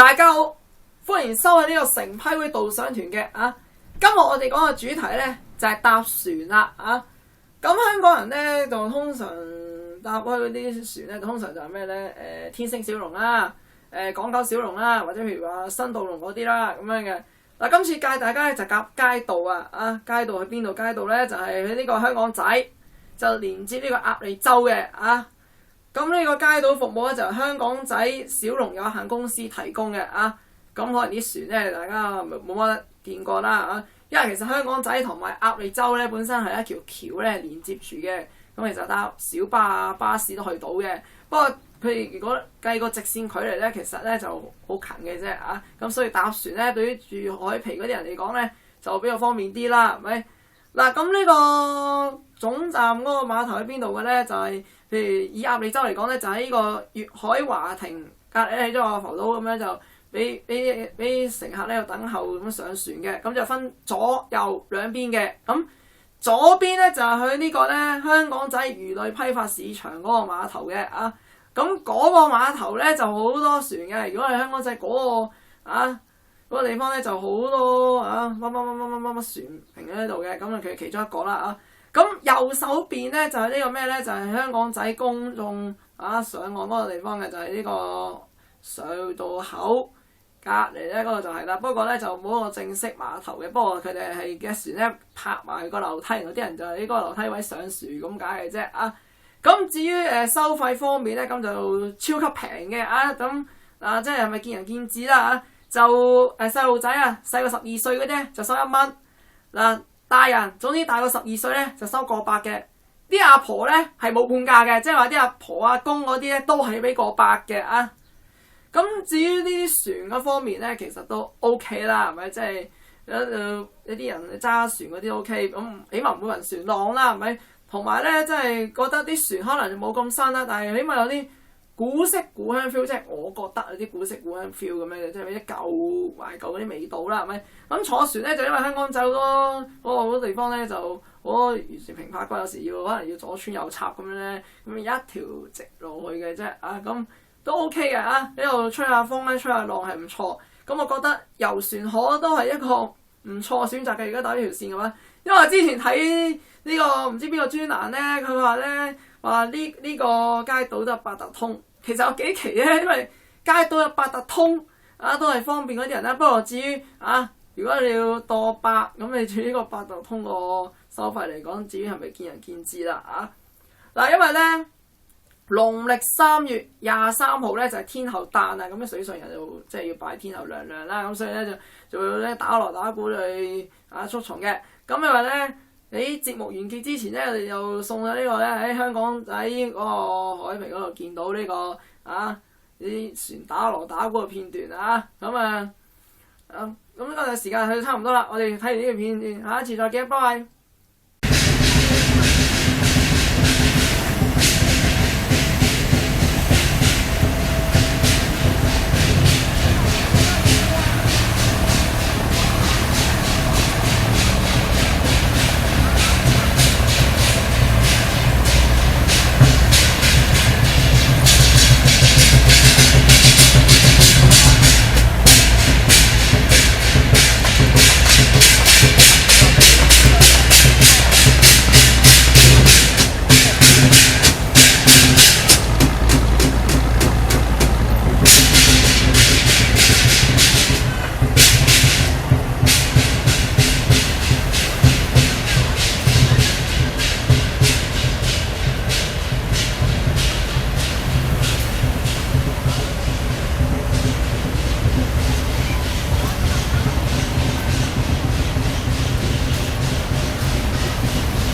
大家好，歡迎收睇呢個城批會導賞團嘅啊！今日我哋講嘅主題咧就係搭船啦啊！咁香港人咧就通常搭開嗰啲船咧，通常就係咩咧？天星小龍啦，港九小龍啦，或者譬如話新渡輪嗰啲啦咁樣嘅。嗱，今次帶大家咧就夾街渡啊！街渡去邊度？街渡咧就係去呢個香港仔，就連接呢個鴨脷洲嘅啊！咁呢個街渡服務咧就係香港仔小龍有限公司提供嘅啊！咁可能啲船咧大家冇乜見過啦啊！因為其實香港仔同埋鴨脷洲咧本身係一條橋咧連接住嘅，咁其實搭小巴啊、巴士都去到嘅。不過佢如果計個直線距離咧，其實咧就好近嘅啫啊！咁所以搭船咧對於住海皮嗰啲人嚟講咧就比較方便啲啦，係咪？嗱，咁呢個總站嗰個碼頭喺邊度嘅咧？就係、譬如以鴨脷洲嚟講咧，就喺呢個粵海華庭隔離喺咗個浮島咁樣就俾乘客咧等候咁上船嘅，咁就分左右兩邊嘅。咁左邊咧就係去呢個咧香港仔魚類批發市場嗰個碼頭嘅啊。咁嗰個碼頭咧就好多船嘅。如果係香港仔嗰個地方咧就好多乜船停喺度嘅，咁啊其中一個啦啊。咁右手邊咧就係呢個咩咧？就係香港仔公眾上岸嗰個地方嘅，就係呢個隧道口隔離咧嗰個就係啦。不過咧就冇個正式碼頭嘅，不過佢哋係嘅船咧泊埋個樓梯，然後啲人就喺嗰個樓梯位上船咁解嘅啫啊。咁至於收費方面咧，咁就超級平嘅啊。咁即係咪見仁見智啦啊？就細路仔細過12歲嗰啲就收1蚊嗱。大人總之大過12歲咧就收過百嘅，啲阿婆咧係冇半價嘅，即係話啲阿婆阿公嗰啲咧都係俾過百嘅啊。咁至於呢啲船嗰方面咧，其實都 OK 啦，係咪？即係有啲人揸船嗰啲 OK，咁起碼唔會暈船浪啦，係咪？同埋咧，即係覺得啲船可能冇咁新啦，但係起碼有啲古色古香 feel， 即係我覺得有啲古色古香 feel 咁樣嘅，即係啲舊懷舊嗰啲味道啦，係咪？咁坐船咧就因為香港仔好多地方咧就好多完全平拍過，有時可能要左穿右插咁樣咧，咁一條直路去嘅啫啊，咁都 OK 嘅啊，喺度吹下風咧，吹下浪係唔錯。咁我覺得遊船河都係一個唔錯選擇嘅。而家打呢條線嘅話，因為我之前睇呢個唔知邊個專欄咧，佢話咧呢個街渡都係八達通。其實有幾期咧，因為街渡有八達通都係方便嗰啲人啦。不過至於如果你要墮百，咁你住呢個八達通個收費嚟講，至於係咪見仁見智啦嗱，因為咧農曆3月23號咧就係天后誕啊，咁嘅水上人就即係要拜天后娘娘啦，咁所以咧就會咧打鑼打鼓去捉蟲嘅。咁因為咧喺節目完結之前咧，我哋又送咗呢個咧喺香港仔嗰個海皮嗰度見到呢個啲船打鑼打鼓嘅片段啊。咁今日時間去到差唔多啦，我哋睇完呢條片段，下一次再見，拜拜。